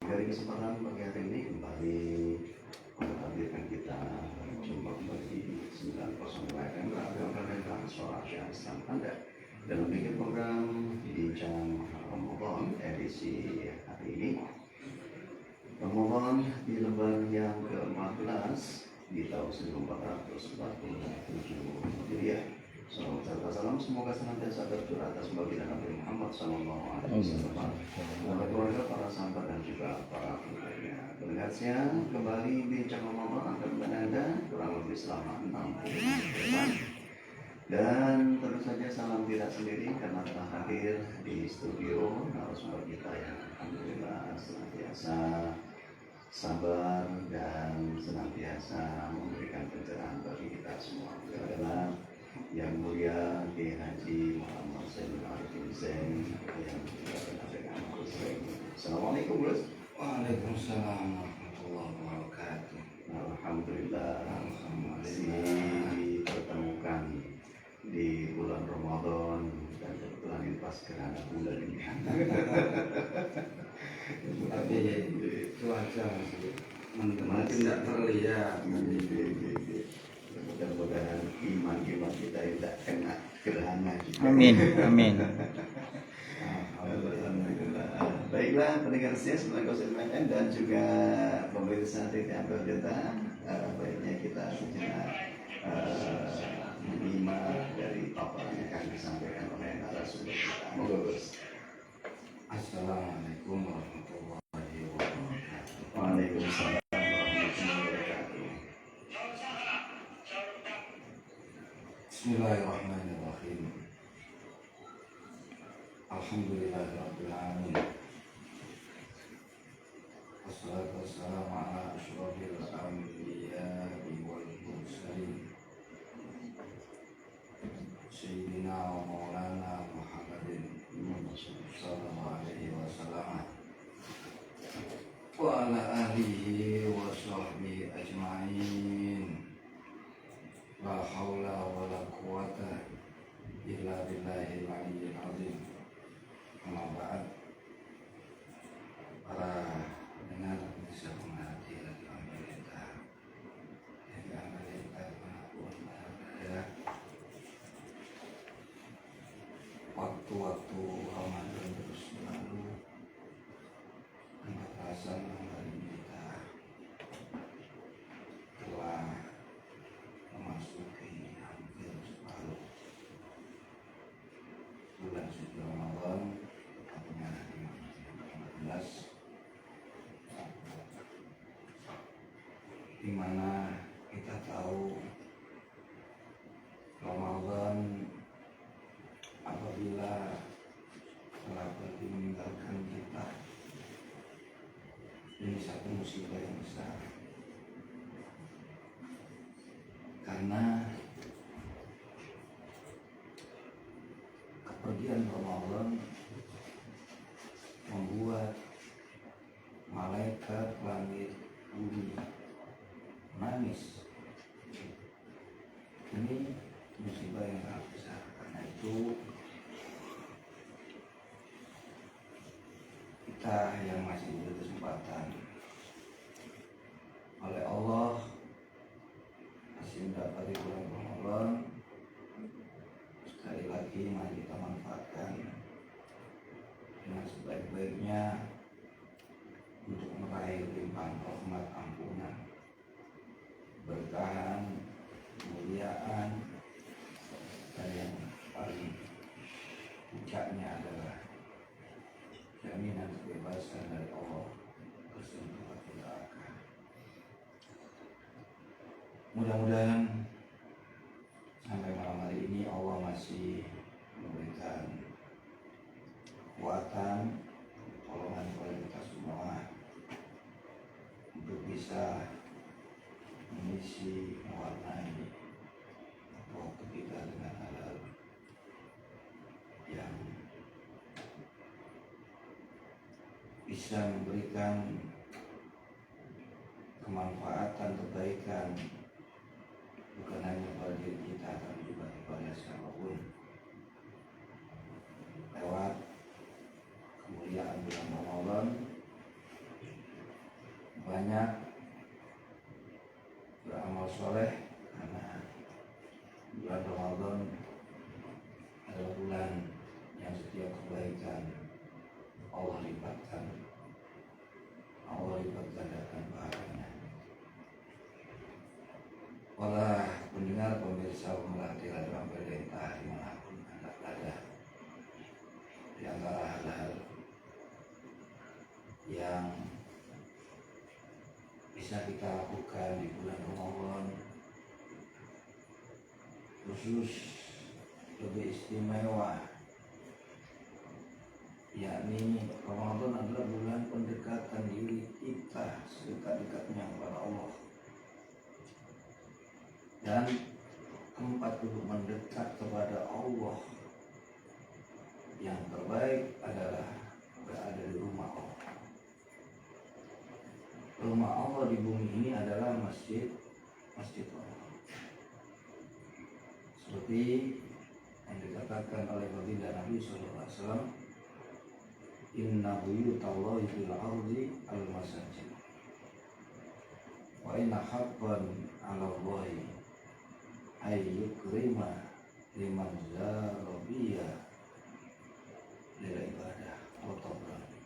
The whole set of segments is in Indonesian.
Dari kesempatan pagi hari ini kembali menghadirkan kita jumpa kembali 9.0 FM Radio Pemerintah Suara Islam Anda dalam bikin program Bincang Ramadan edisi hari ini. Ramadan di lembar yang ke-14 di tahun 1447 Hijriah. Salam semoga senantiasa tercurah atas baginda Nabi Muhammad SAW, para keluarga, para sahabat dan juga para pengikutnya. Pendengarnya kembali Bincang Ramadan akan berada kurang lebih selama 60 menit ke depan. Dan tentu saja salam tidak sendiri karena telah hadir di studio narasumber kita yang alhamdulillah senantiasa sabar dan senantiasa memberikan pencerahan bagi kita semua. Beliau adalah yang mulia Kiai Haji Muhammad Zainul Arifin Zain yang kita kenal dengan Gus Zain. Assalamualaikum Gus. Waalaikumsalam warahmatullahi wabarakatuh. Alhamdulillah masih dipertemukan di bulan Ramadan dan kebetulan ini pas gerhana bulan ini. Tapi cuaca masih tidak terlihat. Mudah-mudahan iman kita tidak kena gerhana. Amin, amin. Alhamdulillah. Baiklah pendengar setia 9.0 FM dan juga pemirsa TV Ambalita, baiknya kita sejenak menyimak dari paparan yang akan disampaikan oleh narasumber kita. Moga Gus. Assalamualaikum warahmatullahi wabarakatuh. Waalaikumsalam warahmatullahi wabarakatuh. Bismillahirrahmanirrahim. Alhamdulillahirabbil alamin. Wassalatu wassalamu ala asyrofil anbiya'i wal mursalin. Sayyidina wa maulana Muhammadin sallallahu alaihi wasallam wa ala alihi wa sahbihi ajma'in. La haula wa la quwata illa billahil aliyyil azim. Amma ba'd. Para pendengar bisa menghati lagi pemerintah manapun berada, waktu-waktu Ramadan terus berlalu tanpa terasa hari kita telah memasuki hampir separuh bulan suci Ramadan, tepatnya di 14, di mana kita tahu Ramadan apabila telah pergi meninggalkan kita, ini satu musibah yang besar, karena kepergian Ramadan membuat malaikat langit bumi menangis. Ini musibah yang sangat besar. Karena itu kita yang masih diberi kesempatan oleh Allah masih mendapati bulan Ramadan, sekali lagi mari kita manfaatkan dengan sebaik-baiknya untuk meraih limpahan rahmat ampunan, berkahan, kemuliaan, dan yang paling puncaknya adalah jaminan kebebasan dari Allah bersentuhan neraka. Mudah-mudahan sampai malam hari ini Allah masih memberikan kekuatan, pertolongan kepada kita semua untuk bisa mengisi, mewarnai waktu kita dengan hal yang bisa memberikan kemanfaatan, kebaikan bukan hanya kepada diri kita tapi juga kepada siapapun lewat kemuliaan bulan Ramadan banyak beramal soleh, karena bulan Ramadan adalah bulan yang setiap kebaikan Allah lipat gandakan pahalanya. Para pendengar pemirsa Melati Radio Pemerintah dimanapun Anda berada, di antara hal-hal yang bisa kita lakukan di bulan Ramadan khusus lebih istimewa, yakni Ramadan adalah bulan pendekatan diri kita sedekat-dekatnya kepada Allah, dan tempat untuk mendekat kepada Allah yang terbaik adalah berada di rumah Allah. Rumah Allah di bumi ini adalah masjid Allah. Seperti yang dikatakan oleh baginda Nabi SAW, inna buyutallahi fil ardi al-masajid wa inna haqqan 'ala Allahi ay yukrima liman zarabiya lil ibadah wa tabrani.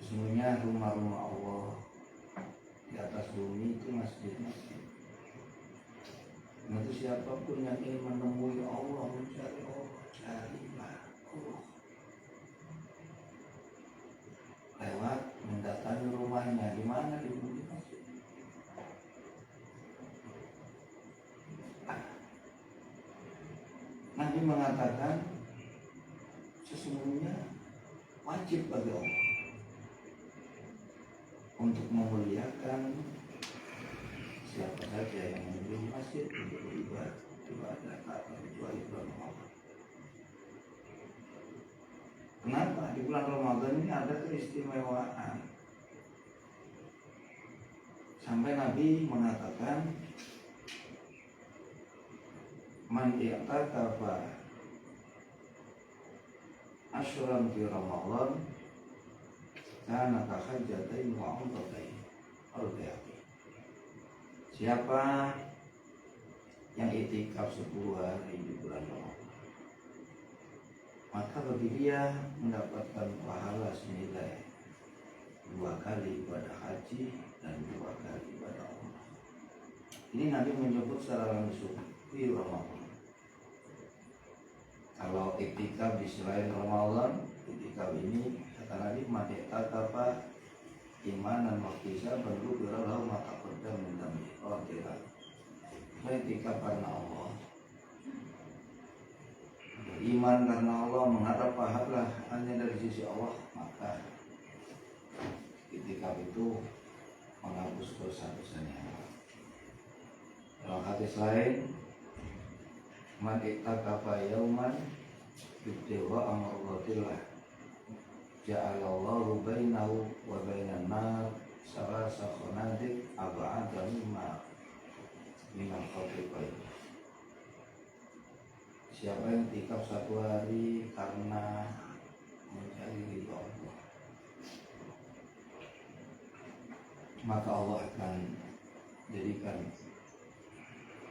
Sesungguhnya rumah-rumah Allah di atas bumi itu masjid-masjid. Nanti siapapun yang ingin menemui Allah, mencari Allah, carilah Allah lewat mendatangi rumahnya. Di mana? Di bumi masjid. Nabi mengatakan sesungguhnya wajib bagi Allah untuk memuliakan siapa saja yang mengunjungi masjid untuk beribadah kecuali bulan Ramadan. Kenapa? Di bulan Ramadan ini ada keistimewaan. Sampai Nabi mengatakan, man i'takafa asyran fi Ramadan kana ka hajjatain wa umratain. Al-Bayhaqi. Siapa yang itikaf 10 hari di bulan Ramadan, maka bagi dia mendapatkan pahala senilai 2 kali ibadah haji dan 2 kali ibadah umrah. Ini Nabi menyebut secara langsung di Ramadan. Kalau iktikaf di selain Ramadan, iktikaf ini kata Nabi mati tatapa imanan wakisa bentuk berlalu maka kerja mendami. Oh tidak, iktikaf karena Allah, beriman karena Allah, mengharap pahala hanya dari sisi Allah, maka iktikaf itu menghapus dosa-dosanya. Dalam hadis lain, man ittaqafa yauman ibtigha'a mardatillah ja'alallahu bainahu wa bainan nar salasa khanadik ab'ada mimma minal khatiqain. Siapa yang iktikaf 1 hari karena mencari ridha Allah, maka Allah akan jadikan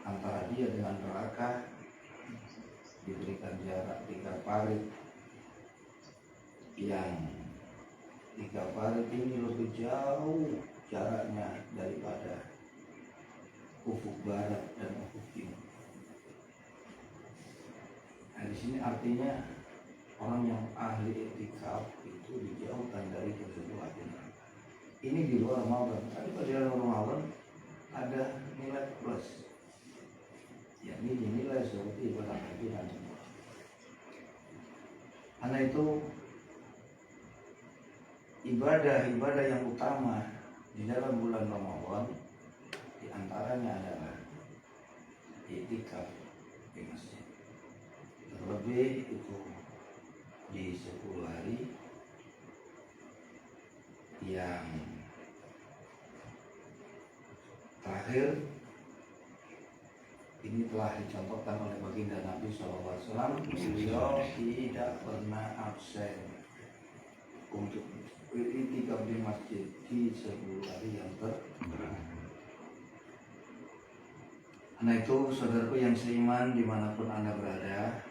antara dia dengan neraka diberikan jarak 3 parit, yang 3 parit ini lebih jauh jaraknya daripada ufuk barat dan ufuk timur. Nah, di sini artinya orang yang ahli iktikaf itu dijauhkan dari keseluruhan. Ini di luar Ramadan. Tapi pada dalam Ramadan ada nilai plus, yakni dinilai seperti ibadah haji dan umrah. Karena itu ibadah yang utama di dalam bulan Ramadan diantaranya adalah iktikaf di masjid. Terlebih itu di 10 hari yang terakhir ini telah dicontohkan oleh baginda Nabi SAW. Beliau tidak pernah absen untuk i'tikaf di masjid di 10 hari yang Karena itu saudaraku yang seiman dimanapun Anda berada,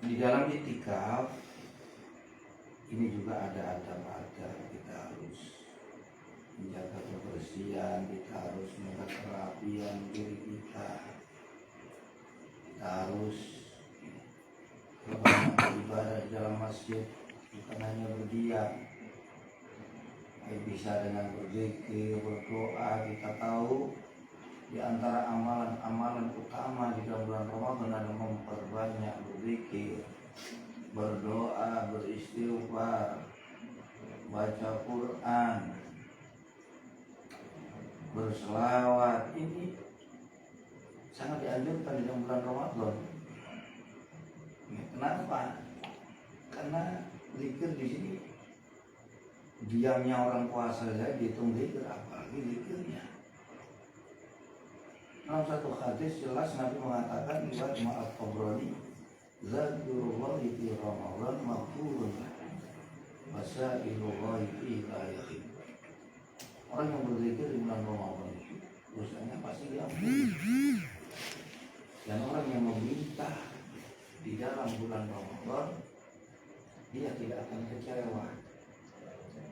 di dalam i'tikaf ini juga ada adab-adab. Kita harus menjaga kebersihan, kita harus menjaga kerapian diri kita harus beribadah di dalam masjid, bukan hanya berdiam. Bisa dengan berzikir, berdoa. Kita tahu di antara amalan-amalan utama di dalam bulan Ramadan adalah memperbanyak berzikir, berdoa, beristighfar, baca Quran, berselawat. Ini sangat dianjurkan di dalam bulan Ramadan. Kenapa? Karena zikir di sini diamnya orang puasa saja dihitung zikir, apalagi zikirnya. Dalam satu hadis jelas Nabi mengatakan riwayat Imam Tabrani, "Zakirullahi fi Ramadan maghfurun wasailullahi fi la yakhib." Orang yang berzikir di bulan Ramadan itu dosanya pasti diampuni. Dan orang yang meminta di dalam bulan Ramadan, dia tidak akan kecewa,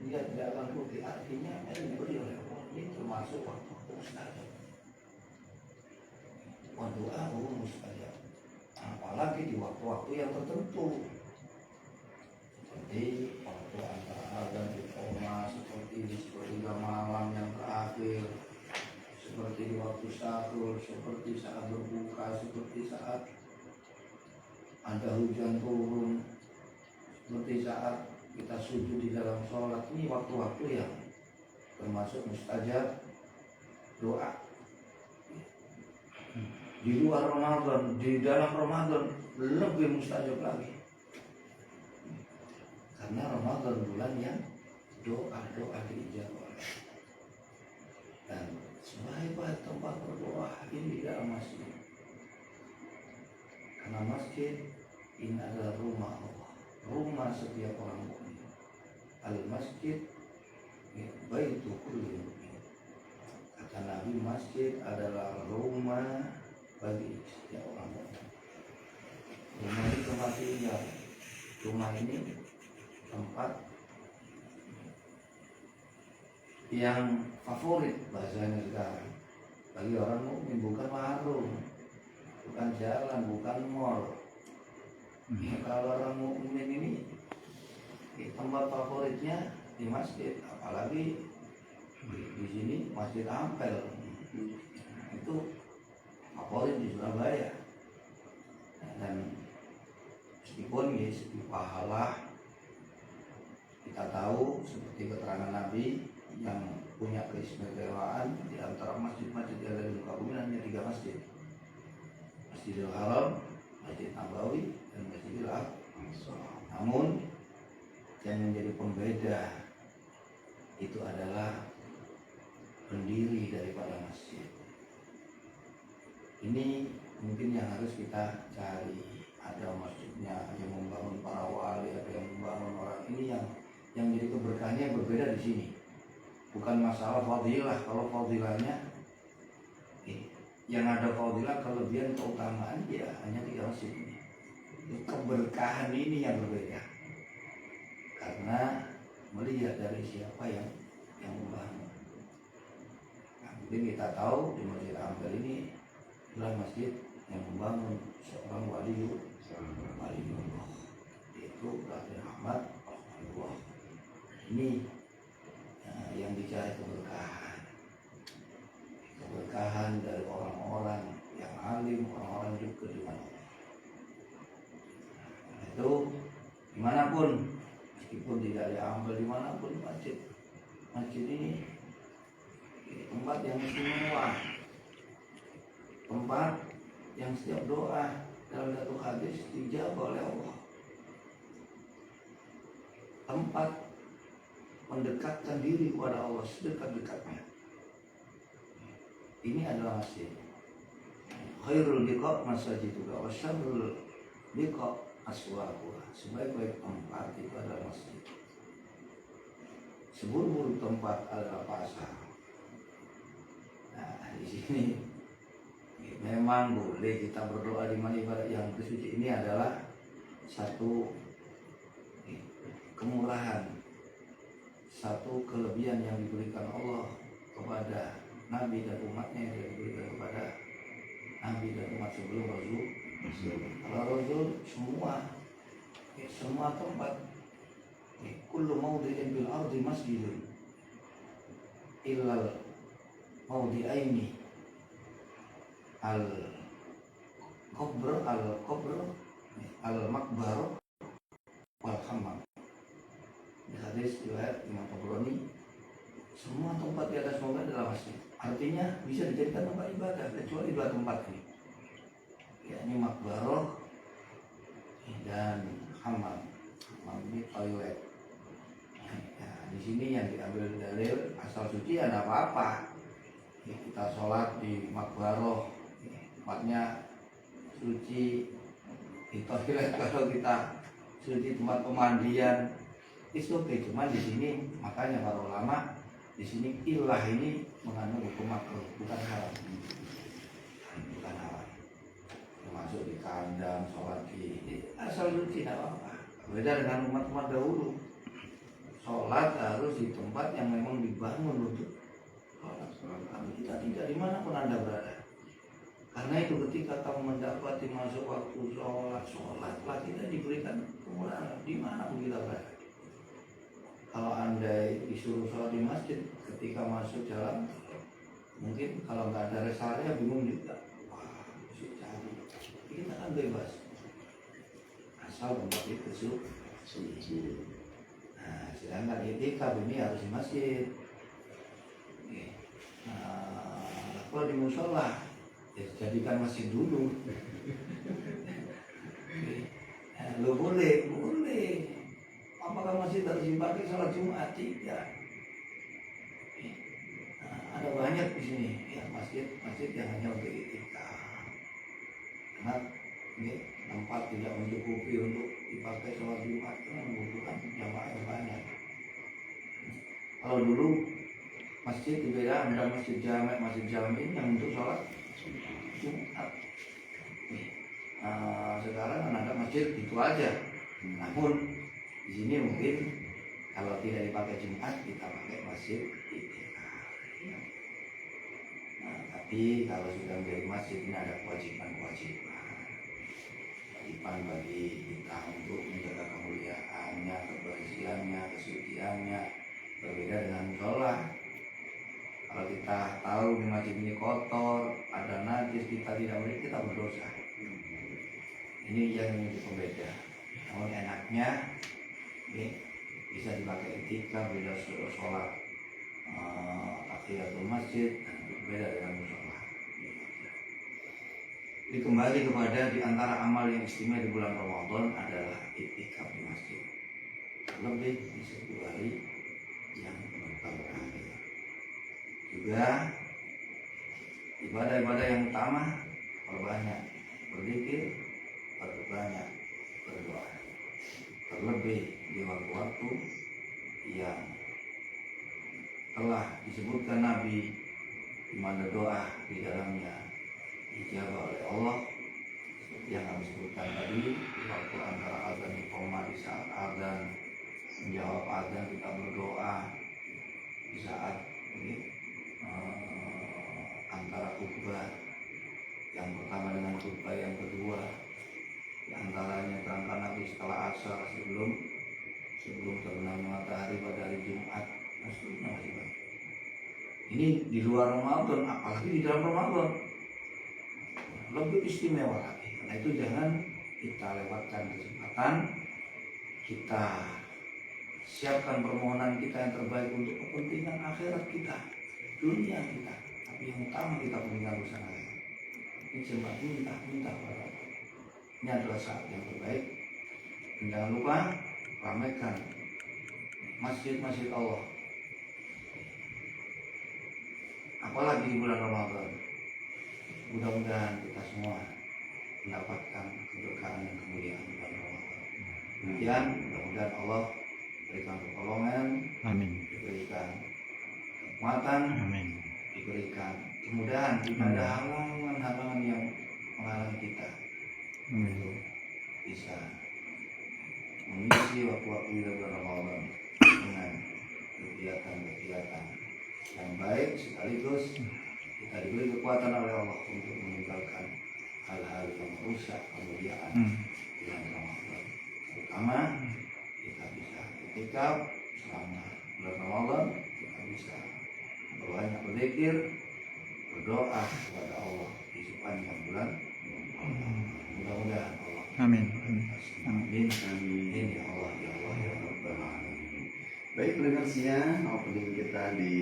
dia tidak akan rugi. Artinya yang diberi oleh Allah ini termasuk waktu mustajab. Doa mustajab, apalagi di waktu-waktu yang tertentu, seperti waktu antara azan di koma, seperti di sepertiga malam yang terakhir, seperti di waktu sahur, seperti saat berbuka, seperti saat ada hujan turun, seperti saat kita sujud di dalam sholat. Ini waktu-waktu yang termasuk mustajab doa. Di luar Ramadan, di dalam Ramadan lebih mustajab lagi, karena Ramadan bulan yang doa-doa diijabah. Dan sebaik-baik tempat berdoa ini di dalam masjid, karena masjid ini adalah rumah Allah, rumah setiap orang mukmin. Al-masjid baitu kulli mukmin. Kata Nabi, masjid adalah rumah bagi setiap orang mukmin. Rumah ini tempat tinggal, rumah ini tempat yang favorit bahasanya sekarang bagi orang mukmin, bukan warung, bukan jalan, bukan mall. Kalau orang mukmin ini tempat favoritnya di masjid, apalagi di sini Masjid Ampel itu favorit di Surabaya. Dan meskipun ya segi pahala kita tahu, seperti keterangan Nabi yang punya keistimewaan di antara masjid-masjid yang ada di muka bumi hanya 3 masjid: Masjidil Haram, Masjid Nabawi, dan Masjidil Aqsa. Namun yang menjadi pembeda itu adalah pendiri daripada masjid. Ini mungkin yang harus kita cari. Ada masjidnya yang membangun para wali, ada yang membangun orang. Ini yang jadi keberkahannya berbeda di sini. Bukan masalah fadilah. Kalau fadilahnya yang ada fadilah, kelebihan, keutamaan, ya hanya 3 masjid ini. Keberkahan ini yang berbeda, karena melihat dari siapa yang membangun. Nah, mungkin kita tahu di Masjid Ampel ini adalah masjid yang membangun seorang waliullah, yaitu Raden Ahmad Al-Wallah. Ini yang dicari keberkahan dari orang-orang yang alim, orang-orang juga di mana. Itu dimanapun, meskipun tidak diambil dimanapun, masjid ini tempat yang istimewa, tempat yang setiap doa dalam satu hadis dijawab oleh Allah, tempat mendekatkan diri kepada Allah sedekat-dekatnya. Ini adalah masjid. Khairul liqa masajiduka wa syarrul liqa aswaquha. Sebaik-baik tempat itu adalah masjid. seburuk-buruk tempat adalah pasar. Nah, di sini memang boleh kita berdoa di mana ibadah yang kesuci. Ini adalah satu kemurahan, satu kelebihan yang diberikan Allah kepada Nabi dan umatnya, yang diberikan kepada Nabi dan umat sebelum Rasul. Kalau Rasul semua tempat, kullu mawdi'in bil ardi masjidun illal mawdi'aini al qabr al makbar wal hammam. Di hadis riwayat Imam Tabrani, semua tempat di atas muka adalah masjid. Artinya bisa dijadikan tempat ibadah kecuali dua tempat ini, yakni makbaroh dan hammam. Hammam ini toilet. Nah, di sini yang diambil dalil asal suci ya tidak apa-apa. Kita sholat di makbaroh, tempatnya suci. Di toilet kalau kita suci tempat pemandian itu oke. Cuma di sini makanya para ulama di sini ilah ini mengandung hukum makruh, bukan haram, bukan haram. Masuk di kandang, sholat di asal suci tidak apa-apa. Beda dengan umat-umat dahulu, sholat harus di tempat yang memang dibangun untuk sholat. Kita tidak dimanapun Anda berada. Karena itu ketika kamu mendapati masuk waktu sholatlah kita diberikan kemurahan dimanapun kita berada. Kalau Anda disuruh sholat di masjid, ketika masuk jalan, mungkin kalau nggak ada rest area bingung juga. Wah, masih cari. Kita kan bebas. Asal tempat itu suci. Nah, sedangkan itikaf ini harus di masjid. Nah, kalau di musola, ya jadikan masjid dulu. Lo boleh. Apakah masjid harus dipakai sholat Jumat? Tidak. Nah, ada banyak di sini ya masjid yang hanya untuk itikaf. Karena ini tempat tidak mencukupi untuk dipakai sholat Jumat, karena membutuhkan jamaah yang banyak. Kalau dulu masjid dibedakan ada masjid jamek ini yang untuk sholat Jumat. Sekarang ada masjid itu aja. Namun di sini mungkin kalau tidak dipakai Jumat kita pakai masjid itikaf. Nah, tapi kalau sudah menjadi masjid ini ada kewajiban bagi kita untuk menjaga kemuliaannya, kebersihannya, kesuciannya. Berbeda dengan musola. Kalau kita tahu di masjid ini kotor, ada najis, kita tidak boleh, kita berdosa. Ini yang menjadi pembeda. Namun enaknya bisa dipakai itikaf, bila sholat tahiyatul masjid, beda dengan musola. Jadi kembali kepada di antara amal yang istimewa di bulan Ramadan adalah itikaf di masjid. Lebih di 1 hari yang berkah. Juga ibadah-ibadah yang utama perbanyak berzikir, perbanyak berdoa. Terlebih di waktu-waktu yang telah disebutkan Nabi, di mana doa di dalamnya dijawab oleh Allah, seperti yang kami sebutkan tadi, di waktu antara azan iqamah, di saat azan menjawab azan kita berdoa, di saat antara khutbah yang pertama dengan khutbah yang kedua, di antaranya terangkan Nabi setelah asar sebelum terbenam matahari pada hari Jumat. Ini di luar Ramadan, apalagi di dalam Ramadan lebih istimewa lagi. Karena itu jangan kita lewatkan kesempatan, kita siapkan permohonan kita yang terbaik untuk kepentingan akhirat kita, dunia kita. Tapi yang utama kita punya urusan akhirat. Ini sempat minta pada Allah. Ini adalah saat yang terbaik. Dan jangan lupa ramaikan masjid-masjid Allah. Apalagi di bulan Ramadan. Mudah-mudahan kita semua mendapatkan keberkahan dan kemuliaan di bulan Ramadan. Demikian, mudah-mudahan Allah berikan pertolongan, Amin. diberi kekuatan Amin. diberikan. Kemudahan tidak ada halangan-halangan yang menghalangi kita untuk bisa mengisi waktu-waktu kita bulan Ramadan dengan kegiatan-kegiatan yang baik, sekaligus kita diberi kekuatan oleh Allah untuk meninggalkan hal-hal yang merusak kemuliaan bulan Ramadan. Terutama kita bisa iktikaf selama bulan Ramadan, kita bisa berbanyak berzikir, berdoa kepada Allah di sepanjang bulan. Mudah-mudahan Allah. Amin. Amin. Amin ya Allah ya Allah ya Rabbal Alamin. Baik pendengar siang, opening kita di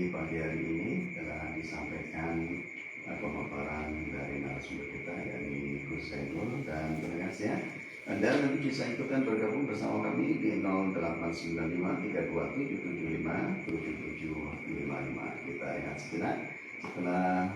pagi hari ini telah disampaikan pemaparan dari narasumber kita yakni Gus Zainul. Dan pendengar siang, Anda nanti bisa ikutan bergabung bersama kami di 0895 327 75 7755. Kita ingat sejenak setelah